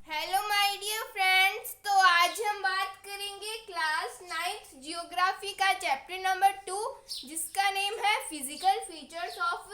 Hello my dear friends. तो आज हम बात करेंगे क्लास 9th जियोग्राफी का चैप्टर नंबर 2 जिसका नेम है फिजिकल फीचर्स ऑफ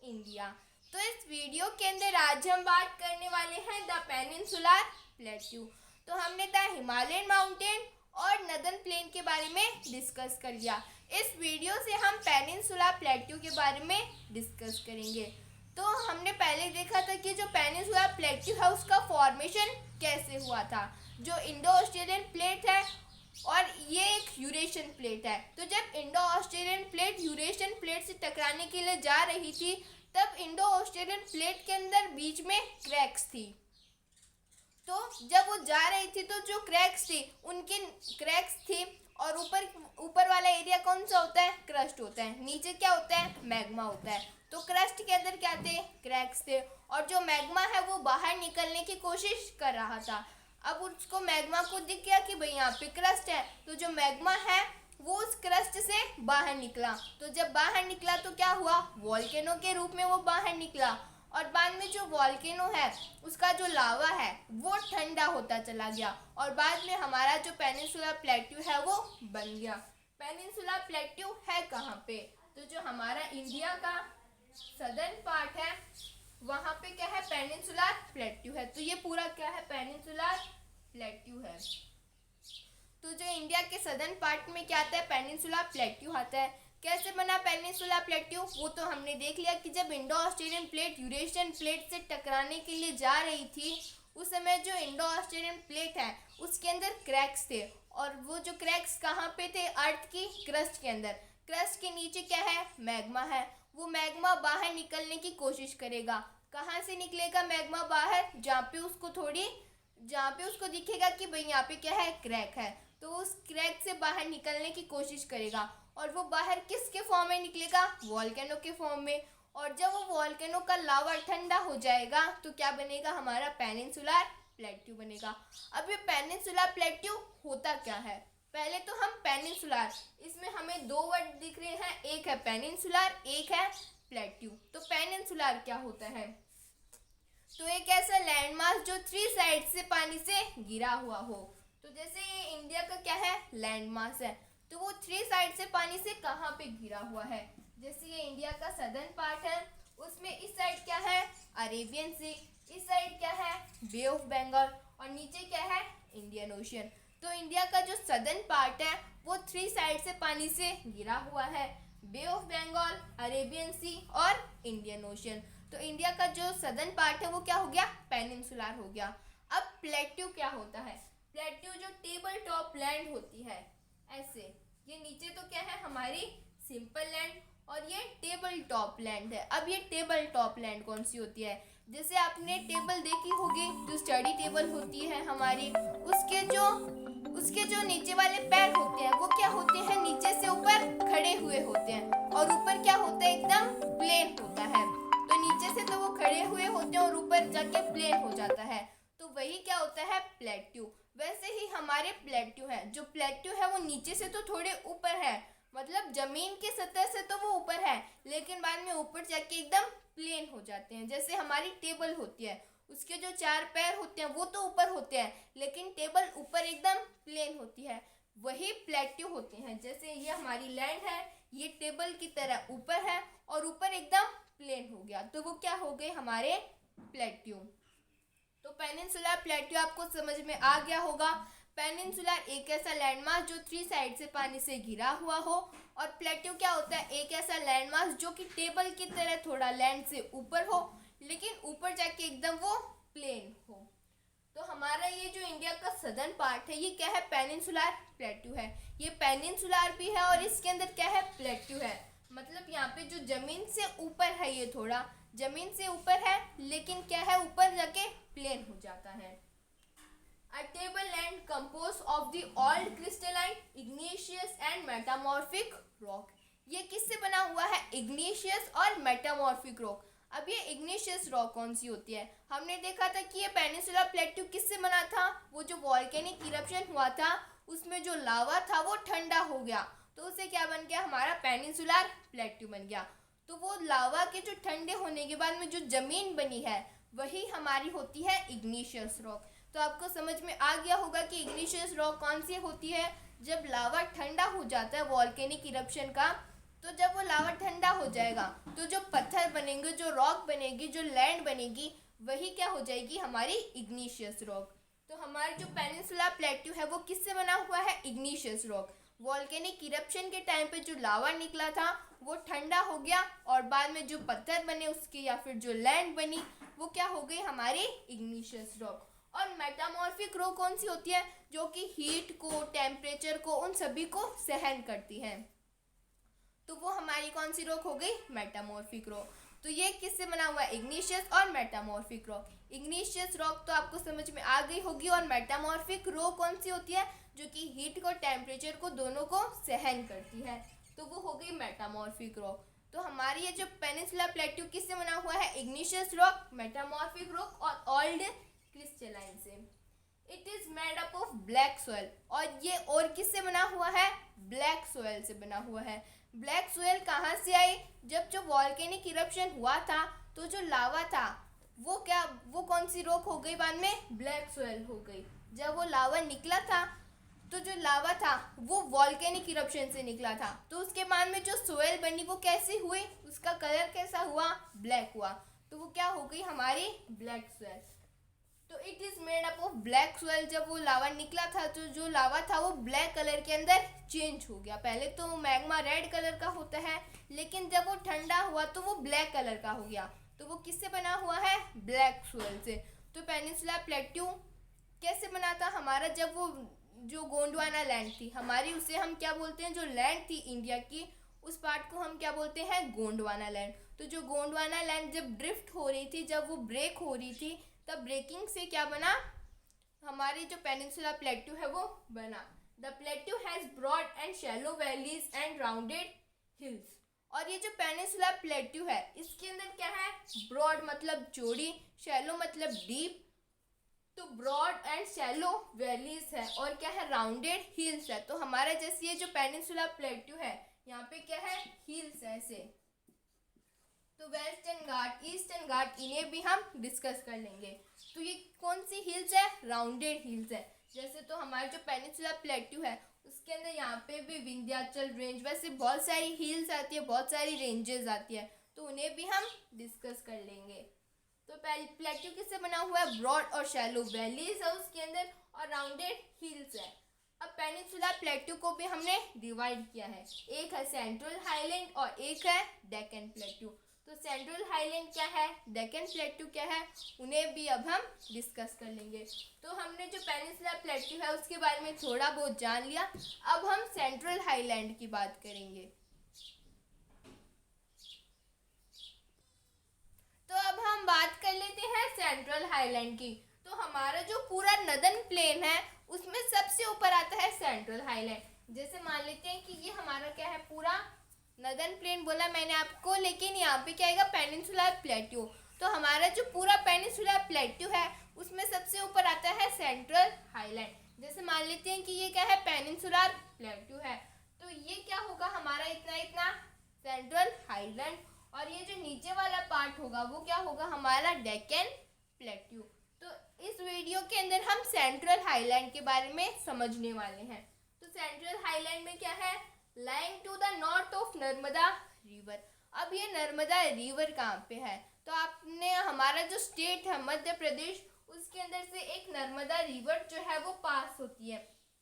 इंडिया। तो इस वीडियो के अंदर आज हम बात करने वाले हैं द पेनिनसुलर प्लेट्यू। तो हमने द हिमालयन माउंटेन और नदर्न प्लेन के बारे में डिस्कस कर लिया। इस वीडियो से हम पेनिनसुलर प्लेट्यू के बारे में डिस्कस करेंगे। तो हमने पहले देखा था कि जो पेनिनसुलर प्लेट्यू है उसका फॉर्मेशन कैसे हुआ था। जो इंडो ऑस्ट्रेलियन प्लेट है और ये एक यूरेशियन प्लेट है। तो जब Indo Australian plate Eurasian plate से टकराने के लिए जा रही थी तब इंडो ऑस्ट्रेलियन प्लेट के अंदर बीच में क्रैक्स थी। तो जब वो जा रही थी तो जो क्रैक्स थी उनकी क्रैक्स थी और ऊपर वाला एरिया कौन सा होता है, क्रस्ट होता है। नीचे क्या होता है, मैग्मा होता है। तो क्रस्ट के अंदर क्या थे, क्रैक्स थे और जो मैग्मा है वो बाहर निकलने की कोशिश कर रहा था। अब उसको मैग्मा को दिख गया कि भाई यहाँ पे क्रस्ट है, तो जो मैग्मा है वो उस क्रस्ट से बाहर निकला। तो जब बाहर निकला तो क्या हुआ, वॉल्केनो के रूप में वो बाहर निकला और बाद में जो वॉल्केनो है उसका जो लावा है वो ठंडा होता चला गया और बाद में हमारा जो पेनिनसुलर प्लेट्यू है वो बन गया। पेनिनसुलर प्लेट्यू है कहाँ पे, तो जो हमारा इंडिया का सदर्न पार्ट है वहाँ पे क्या है, पेनिनसुलर प्लेट्यू है। तो ये पूरा क्या है, पेनिनसुलर प्लेट्यू है। तो जो इंडिया के सदर्न पार्ट में क्या आता है, पेनिनसुलर प्लेट्यू आता है। कैसे बना पेनिनसुलर प्लेट्यू, वो तो हमने देख लिया कि जब Indo Australian plate Eurasian plate से टकराने के लिए जा रही थी उस समय जो इंडो ऑस्ट्रेलियन प्लेट है उसके अंदर क्रैक्स थे और वो जो क्रैक्स कहाँ पे थे, अर्थ की क्रस्ट के अंदर। क्रस्ट के नीचे क्या है, मैग्मा है। वो मैग्मा बाहर निकलने की कोशिश करेगा। कहाँ से निकलेगा मैग्मा बाहर, जहाँ पे उसको दिखेगा कि भाई यहाँ पे क्या है, क्रैक है। तो उस क्रैक से बाहर निकलने की कोशिश करेगा और वो बाहर किसके फॉर्म में निकलेगा, वॉल्केनो के फॉर्म में। और जब वो वॉल्केनो का लावा ठंडा हो जाएगा तो क्या बनेगा, हमारा पेनिनसुलर प्लेट्यू बनेगा। अब ये पेनिनसुलर प्लेट्यू होता क्या है, पहले तो हम पेनिनसुलर, इसमें हमें दो वर्ड दिख रहे हैं, एक है पेनिनसुलर एक है प्लेट्यू। तो पेनिनसुलर क्या होता है, तो एक ऐसा लैंडमास जो 3 साइड से पानी से घिरा हुआ हो। तो जैसे ये इंडिया का क्या है, लैंडमास है, तो वो 3 साइड से पानी से कहाँ पे घिरा हुआ है। जैसे ये इंडिया का सदर्न पार्ट है उसमें इस साइड क्या है, अरेबियन सी, इस साइड क्या है, बे ऑफ बंगाल और नीचे क्या है, इंडियन ओशियन। तो इंडिया का जो सदर्न पार्ट है वो 3 साइड से पानी से घिरा हुआ है, बे ऑफ बंगाल, अरेबियन सी और इंडियन ओशियन। तो इंडिया का जो सदर्न पार्ट है वो क्या हो गया, पेनिनसुलर हो गया। अब प्लेट्यू क्या होता है, प्लेट्यू जो टेबल टॉप लैंड होती है ऐसे, ये नीचे तो क्या है हमारी सिंपल लैंड और ये टेबल टॉप लैंड है। अब ये टेबल टॉप लैंड कौन सी होती है, जैसे आपने टेबल देखी होगी, जो स्टडी टेबल होती है हमारी, उसके जो नीचे वाले पैर होते हैं वो क्या होते हैं, नीचे से ऊपर खड़े हुए होते हैं और ऊपर क्या होता है, एकदम प्लेन होता है। तो नीचे से तो वो खड़े हुए होते हैं और ऊपर जाके प्लेन हो जाता है, तो वही क्या होता है, प्लेट्यू। वैसे ही हमारे प्लेट्यू है, जो प्लेट्यू है वो नीचे से तो थोड़े ऊपर है, मतलब जमीन के सतह से तो वो ऊपर है लेकिन बाद में ऊपर जाके एकदम प्लेन हो जाते हैं। जैसे हमारी टेबल होती है उसके जो 4 पैर होते हैं वो तो ऊपर होते हैं लेकिन टेबल ऊपर एकदम प्लेन होती है, वही प्लेट्यू होते हैं। जैसे ये हमारी लैंड है, ये टेबल की तरह ऊपर है और ऊपर एकदम प्लेन हो गया, तो वो क्या हो गए, हमारे प्लेट्यू। तो पेनिनसुलर प्लेट्यू आपको समझ में आ गया होगा। पेनिनसुलर एक ऐसा लैंडमास जो 3 साइड से पानी से घिरा हुआ हो और प्लेट्यू क्या होता है, एक ऐसा लैंडमास जो कि टेबल की तरह थोड़ा लैंड से ऊपर हो लेकिन ऊपर जाके एकदम वो प्लेन हो। तो हमारा ये जो इंडिया का सदर्न पार्ट है ये क्या है, पेनिनसुलर प्लेट्यू है। ये पेनिनसुलर भी है और इसके अंदर क्या है, प्लेट्यू है। मतलब यहाँ पे जो जमीन से ऊपर है, ये थोड़ा जमीन से ऊपर है लेकिन क्या है, ऊपर जाके प्लेन हो जाता है। A tableland composed of the old crystalline, igneous and metamorphic rock। ये किससे बना हुआ है, igneous और metamorphic rock। अब ये igneous rock कौन सी होती है, हमने देखा था कि ये पेनिनसुलर प्लेट्यू किससे बना था, वो जो वॉल्केनिक इरप्शन हुआ था उसमें जो लावा था वो ठंडा हो गया तो उससे क्या बन गया, हमारा पेनिनसुलर प्लेट्यू बन गया। तो वो लावा के जो ठंडे होने के बाद में जो जमीन बनी है वही हमारी होती है इग्निशियस रॉक। तो आपको समझ में आ गया होगा कि इग्निशियस रॉक कौन सी होती है। जब लावा ठंडा हो जाता है वॉल्केनिक इरप्शन का, तो जब वो लावा ठंडा हो जाएगा तो जो पत्थर बनेंगे, जो रॉक बनेगी, जो लैंड बनेगी, वही क्या हो जाएगी, हमारी इग्निशियस रॉक। तो हमारा जो पेनिनसुला प्लेट्यू है वो किससे बना हुआ है, इग्निशियस रॉक। वॉल्केनिक इरप्शन के टाइम पे जो लावा निकला था वो ठंडा हो गया और बाद में जो पत्थर बने उसके या फिर जो लैंड बनी वो क्या हो गई, हमारी इग्निशियस रॉक। और मेटामॉर्फिक रॉक कौन सी होती है, जो कि हीट को, टेम्परेचर को, उन सभी को सहन करती है। तो वो हमारी कौन सी रॉक हो गई, मेटामॉर्फिक रॉक। तो ये किससे बना हुआ है, इग्निशियस और मेटामॉर्फिक रॉक। इग्निशियस रॉक तो आपको समझ में आ गई होगी, और मेटामॉर्फिक रॉक कौन सी होती है, जो कि हीट को, टेम्परेचर को, दोनों को सहन करती है। तो वो हो गई मेटामॉर्फिक रॉक। तो हमारी ये जो पेनिनसुला प्लेट्यू किससे बना हुआ है, इग्निशियस रॉक, मेटामॉर्फिक रॉक और ओल्ड क्रिस्टलाइन से। It is made up of black soil, और ये और किससे बना हुआ है, ब्लैक सोयल से बना हुआ है। ब्लैक सोयल कहाँ से आई, जब जो वॉल्केनिक इरप्शन हुआ था तो जो लावा था वो कौन सी रॉक हो गई, बाद में ब्लैक सोयल हो गई। जब वो लावा निकला था तो जो लावा था वो वॉल्केनिक इरप्शन से निकला था, तो उसके बाद में जो सोयल बनी वो कैसी हुई, उसका कलर कैसा हुआ, ब्लैक हुआ। तो वो क्या हो गई, हमारी ब्लैक सोयल। तो it is made up of black soil. जब वो लावा निकला था तो जो लावा था वो ब्लैक कलर के अंदर चेंज हो गया। पहले तो मैग्मा रेड कलर का होता है, लेकिन जब वो ठंडा हुआ तो वो ब्लैक कलर का हो गया। तो वो किससे बना हुआ है, ब्लैक सोयल से। तो पेनिनसुला प्लेट्यू कैसे बना था हमारा, जब वो जो गोंडवाना लैंड थी हमारी, उसे हम क्या बोलते हैं, जो लैंड थी इंडिया की, उस पार्ट को हम क्या बोलते हैं, गोंडवाना लैंड। तो जो गोंडवाना लैंड जब ड्रिफ्ट हो रही थी, जब वो ब्रेक हो रही थी, तब ब्रेकिंग से क्या बना, हमारी जो पेनिनसुला प्लेट्यू है वो बना। The plateau has broad and shallow valleys and rounded hills. और ये जो पेनिनसुला प्लेट्यू है इसके अंदर क्या है, ब्रॉड मतलब चौड़ी, शैलो मतलब डीप, तो ब्रॉड एंड शैलो वैलीज है, और क्या है, राउंडेड हिल्स है। तो हमारा जैसे ये जो पेनिनसुला प्लेट्यू है यहाँ पे क्या है, हिल्स है ऐसे। तो वेस्टर्न घाट, ईस्टर्न घाट, इन्हें भी हम डिस्कस कर लेंगे। तो ये कौन सी हिल्स है, राउंडेड हिल्स है। जैसे तो हमारे जो पेनिनसुला प्लेट्यू है उसके अंदर यहाँ पे भी विंध्याचल रेंज, वैसे बहुत सारी हिल्स आती है, बहुत सारी रेंजेस आती है, तो उन्हें भी हम डिस्कस कर लेंगे। तो प्लेट्यू किससे बना हुआ है, ब्रॉड और शैलो वैलीज है उसके अंदर, और राउंडेड हिल्स है। अब पेनिनसुला प्लेट्यू को भी हमने डिवाइड किया है, एक है सेंट्रल हाईलैंड और एक है डेक्कन प्लेट्यू। तो सेंट्रल हाईलैंड क्या है, डेक्कन प्लेट्यू क्या है, उन्हें भी अब हम डिस्कस कर लेंगे। तो हमने जो पेनिनसुला प्लेट्यू है उसके बारे में थोड़ा बहुत जान लिया, अब हम सेंट्रल हाईलैंड की बात करेंगे। तो अब हम बात कर लेते हैं सेंट्रल हाईलैंड की। तो हमारा जो पूरा नदर्न प्लेन है उसमें सबसे ऊपर आता है सेंट्रल हाईलैंड। जैसे मान लेते हैं कि ये हमारा क्या है, पूरा नदर्न प्लेन बोला मैंने आपको, लेकिन यहाँ पे क्या आएगा, पेनिनसुला प्लेट्यू। तो हमारा जो पूरा पेनिनसुला प्लेट्यू है उसमें सबसे ऊपर आता है सेंट्रल हाईलैंड। जैसे मान लेते हैं कि ये क्या है, पेनिनसुला प्लेट्यू है, तो ये क्या होगा हमारा, इतना इतना सेंट्रल हाईलैंड, और ये जो नीचे वाला पार्ट होगा वो क्या होगा, हमारा डेक्कन प्लेट्यू। तो इस वीडियो के अंदर हम सेंट्रल हाईलैंड के बारे में समझने वाले हैं। तो सेंट्रल हाईलैंड में क्या है, lying to the north of Narmada river. अब ये नर्मदा रिवर कहाँ पे है, तो आपने हमारा जो स्टेट है मध्य प्रदेश, उसके अंदर से एक नर्मदा रिवर जो है वो पास होती है।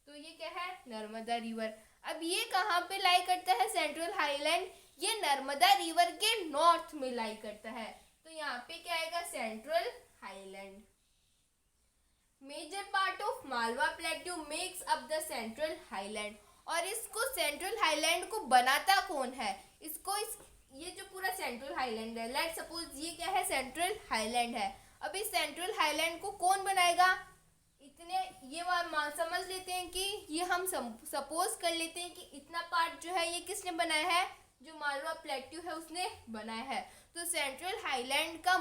तो ये क्या है, नर्मदा रिवर। अब ये कहाँ पे लाई करता है सेंट्रल हाईलैंड, ये नर्मदा रिवर के नॉर्थ में लाई करता है। तो यहाँ पे क्या आएगा, central highland. Major part of Malwa plateau makes up the central highland. और इसको सेंट्रल हाईलैंड को बनाता कौन है, ये जो पूरा सेंट्रल हाईलैंड है, लेट सपोज ये क्या है, सेंट्रल हाईलैंड है। अब इस सेंट्रल हाईलैंड को कौन बनाएगा, इतने ये समझ लेते हैं कि ये हम सपोज कर लेते हैं कि इतना पार्ट जो है ये किसने बनाया है, जो मालवा प्लेट्यू है उसने बनाया है। तो सेंट्रल हाईलैंड का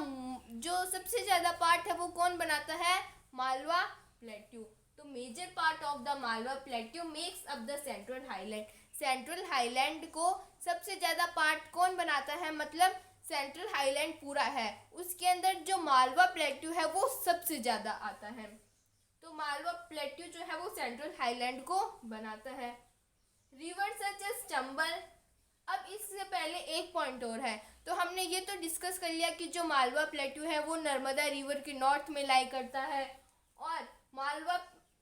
जो सबसे ज़्यादा पार्ट है वो कौन बनाता है, मालवा प्लेट्यू। तो major part of the Malwa plateau makes up the central highland. Central highland को सबसे ज़्यादा पार्ट कौन बनाता है, मतलब सेंट्रल हाईलैंड पूरा है उसके अंदर जो मालवा प्लेट्यू है वो सबसे ज़्यादा आता है। तो मालवा प्लेट्यू जो है वो सेंट्रल हाईलैंड को बनाता है। River such as Chambal. अब इससे पहले एक पॉइंट और है। तो हमने ये तो डिस्कस कर लिया कि जो मालवा प्लेट्यू है वो नर्मदा रिवर के नॉर्थ में लाई करता है, और मालवा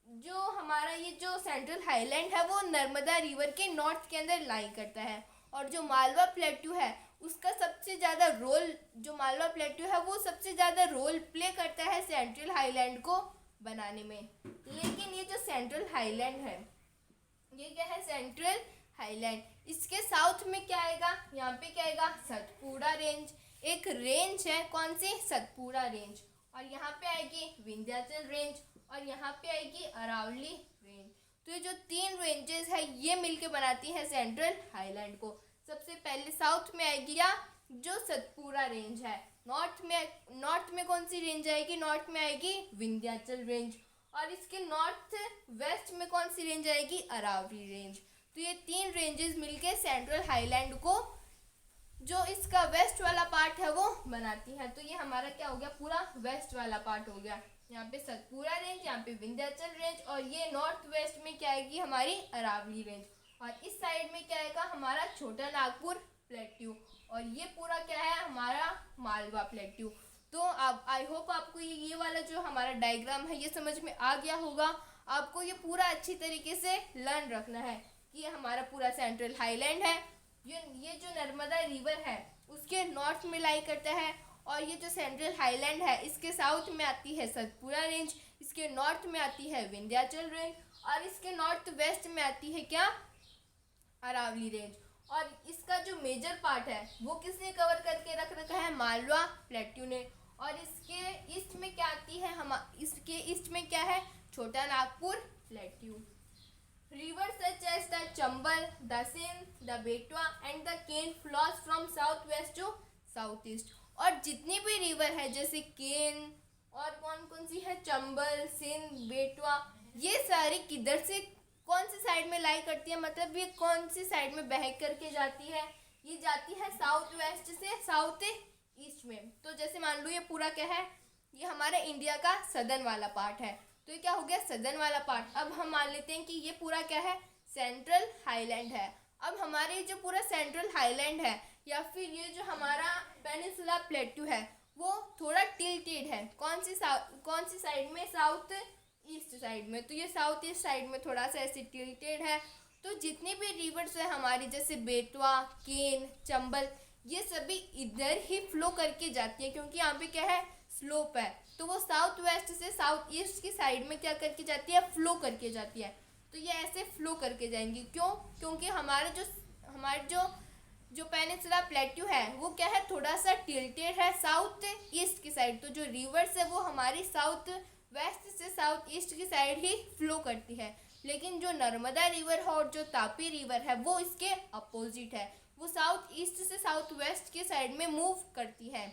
जो हमारा ये जो सेंट्रल हाईलैंड है वो नर्मदा रिवर के नॉर्थ के अंदर लाई करता है। और जो मालवा प्लेट्यू है उसका सबसे ज़्यादा रोल, जो मालवा प्लेट्यू है वो सबसे ज़्यादा रोल प्ले करता है सेंट्रल हाईलैंड को बनाने में। लेकिन ये जो सेंट्रल हाईलैंड है, ये क्या है, सेंट्रल हाईलैंड, इसके साउथ में क्या आएगा, यहाँ पे क्या आएगा, सतपुड़ा रेंज। एक रेंज है, कौन सी, सतपुड़ा रेंज। और यहाँ पे आएगी विंध्याचल रेंज, और यहाँ पे आएगी अरावली रेंज। तो ये जो तीन रेंजेस है ये मिलके बनाती है सेंट्रल हाईलैंड को। सबसे पहले साउथ में आएगी या जो सतपुड़ा रेंज है। नॉर्थ में कौन सी रेंज आएगी, नॉर्थ में आएगी विंध्याचल रेंज। और इसके नॉर्थ वेस्ट में कौन सी रेंज आएगी, अरावली रेंज। तो ये तीन रेंजेस मिलके सेंट्रल हाईलैंड को, जो इसका वेस्ट वाला पार्ट है वो बनाती है। तो ये हमारा क्या हो गया, पूरा वेस्ट वाला पार्ट हो गया। यहाँ पे सतपुड़ा रेंज, यहाँ पे विंध्याचल रेंज, और ये नॉर्थ वेस्ट में क्या आएगी, हमारी अरावली रेंज। और इस साइड में क्या आएगा, हमारा छोटा नागपुर प्लेट्यू। और ये पूरा क्या है, हमारा मालवा प्लेट्यू। तो अब आई होप आपको ये वाला जो हमारा डायग्राम है ये समझ में आ गया होगा। आपको ये पूरा अच्छी तरीके से लर्न रखना है कि ये हमारा पूरा सेंट्रल हाईलैंड है। ये जो नर्मदा रिवर है उसके नॉर्थ में लाई करता है, और ये जो सेंट्रल हाईलैंड है इसके साउथ में आती है सतपुड़ा रेंज, इसके नॉर्थ में आती है विंध्याचल रेंज, और इसके नॉर्थ वेस्ट में आती है क्या, अरावली रेंज। और इसका जो मेजर पार्ट है वो किसने कवर करके रख रखा है, मालवा प्लेट्यू ने। और इसके ईस्ट में क्या आती है, इसके ईस्ट में क्या है, Chota Nagpur plateau. River such as the Chambal, the Sindh, the Betwa and the Ken flows from south west to south east. और जितनी भी रिवर है जैसे केन और कौन कौन सी है, चंबल, सिंध, बेटवा, ये सारी किधर से कौन सी साइड में लाई करती है, मतलब ये कौन सी साइड में बह करके जाती है, ये जाती है साउथ वेस्ट से साउथ ईस्ट में। तो जैसे मान लो ये पूरा क्या है, ये हमारे इंडिया का सदर्न वाला पार्ट है। तो ये क्या हो गया, सदर्न वाला पार्ट। अब हम मान लेते हैं कि ये पूरा क्या है, सेंट्रल हाईलैंड है। अब हमारे जो पूरा सेंट्रल हाईलैंड है या फिर ये जो हमारा पेनिनसुला प्लेट्यू है वो थोड़ा टिल्टेड है, कौन सी साइड में, साउथ ईस्ट साइड में। तो ये साउथ ईस्ट साइड में थोड़ा सा ऐसे टिल्टेड है। तो जितनी भी रिवर्स है हमारी, जैसे बेतवा, केन, चंबल, ये सभी इधर ही फ्लो करके जाती है, क्योंकि यहाँ पे क्या है, स्लोप है। तो वो साउथ वेस्ट से साउथ ईस्ट की साइड में क्या करके जाती है, फ्लो करके जाती है। तो ये ऐसे फ्लो करके जाएंगी, क्यों, क्योंकि हमारे जो पेनिनसुला प्लेट्यू है वो क्या है, थोड़ा सा टिल्टेड है साउथ ईस्ट की साइड। तो जो रिवर्स है वो हमारी साउथ वेस्ट से साउथ ईस्ट की साइड ही फ्लो करती है। लेकिन जो नर्मदा रिवर है और जो तापी रिवर है वो इसके अपोजिट है, वो साउथ ईस्ट से साउथ वेस्ट के साइड में मूव करती है।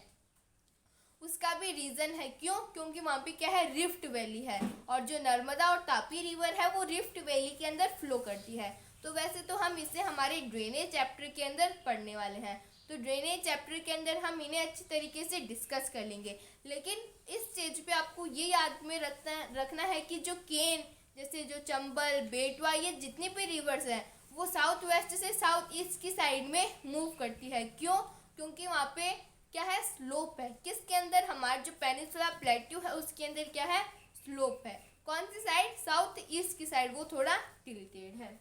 उसका भी रीज़न है, क्यों, क्योंकि वहाँ पे क्या है, रिफ्ट वैली है, और जो नर्मदा और तापी रिवर है वो रिफ्ट वैली के अंदर फ्लो करती है। तो वैसे तो हम इसे हमारे ड्रेनेज चैप्टर के अंदर पढ़ने वाले हैं, तो ड्रेनेज चैप्टर के अंदर हम इन्हें अच्छी तरीके से डिस्कस कर लेंगे। लेकिन इस स्टेज पे आपको ये याद में रखना है कि जो केन, जैसे जो चंबल, बेटवा, ये जितनी भी रिवर्स हैं वो साउथ वेस्ट से साउथ ईस्ट की साइड में मूव करती है। क्यों, क्योंकि वहाँ पे क्या है, स्लोप है। किसके अंदर, हमारे जो पेनिनसुला प्लेट्यू है उसके अंदर क्या है, स्लोप है। कौन सी साइड, साउथ ईस्ट की साइड, वो थोड़ा टिल्टेड है।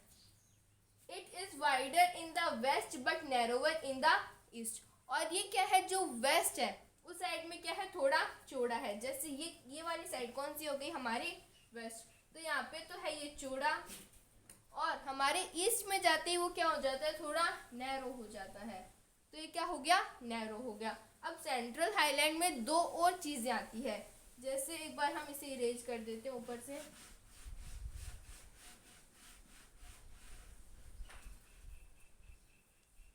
It is wider in the west but narrower in the east. और ये क्या है, जो वेस्ट है उस साइड में क्या है, थोड़ा चौड़ा है। जैसे ये वाली साइड कौन सी हो गई, हमारी वेस्ट। तो यहाँ पे तो है ये चौड़ा, और हमारे ईस्ट में जाते ही वो क्या हो जाता है, थोड़ा नैरो हो जाता है। तो ये क्या हो गया, नैरो हो गया। अब सेंट्रल हाईलैंड में दो और चीज़ें आती है, जैसे एक बार हम इसे इरेज कर देते हैं ऊपर से।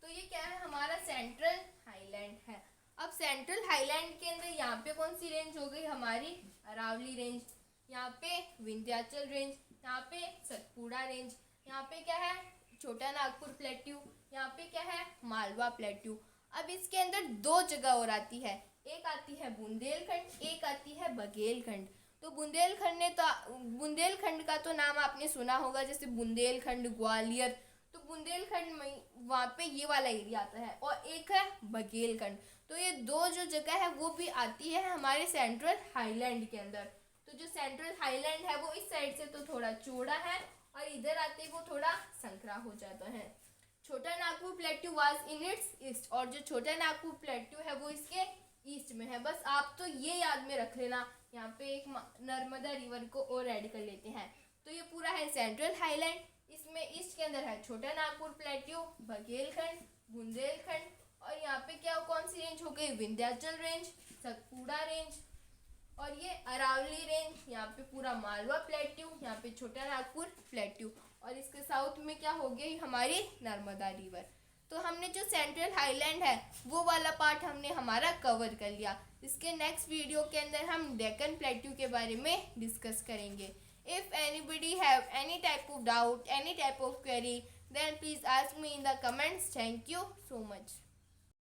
तो ये क्या है, हमारा सेंट्रल हाईलैंड है। अब सेंट्रल हाईलैंड के अंदर यहाँ पे कौन सी रेंज हो गई, हमारी अरावली रेंज, यहाँ पे विंध्याचल रेंज, यहाँ पे सतपुड़ा रेंज, यहाँ पे क्या है, छोटा नागपुर प्लेट्यू, यहाँ पे क्या है, मालवा प्लेट्यू। अब इसके अंदर दो जगह और आती है, एक आती है बुंदेलखंड, एक आती है बघेलखंड। तो बुंदेलखंड का तो नाम आपने सुना होगा, जैसे बुंदेलखंड ग्वालियर, तो बुंदेलखंड में वहाँ पे ये वाला एरिया आता है, और एक है बघेलखंड। तो ये दो जो जगह है वो भी आती है हमारे सेंट्रल हाईलैंड के अंदर। तो जो सेंट्रल हाईलैंड है वो इस साइड से तो थोड़ा चौड़ा है, और इधर आते वो थोड़ा संकरा हो जाता है। Chota Nagpur plateau was in its east, और जो छोटा नागपुर प्लेट्यू है वो इसके ईस्ट में है। बस आप तो ये याद में रख लेना। यहाँ पे एक नर्मदा रिवर को और ऐड कर लेते हैं। तो ये पूरा है सेंट्रल हाईलैंड, इसमें ईस्ट के अंदर है छोटा नागपुर प्लेट्यू, बघेलखंड, बुंदेलखंड, और यहाँ पे क्या कौन सी रेंज हो गई, विंध्याचल रेंज, सतपुड़ा रेंज, और ये अरावली रेंज। यहाँ पे पूरा मालवा प्लेट्यू, यहाँ पे छोटा नागपुर प्लेट्यू, और इसके साउथ में क्या हो गई हमारी नर्मदा रिवर। तो हमने जो सेंट्रल हाईलैंड है वो वाला पार्ट हमने हमारा कवर कर लिया। इसके नेक्स्ट वीडियो के अंदर हम डेक्कन प्लेट्यू के बारे में डिस्कस करेंगे। If anybody have any type of doubt, any type of query, then please ask me in the comments. Thank you so much.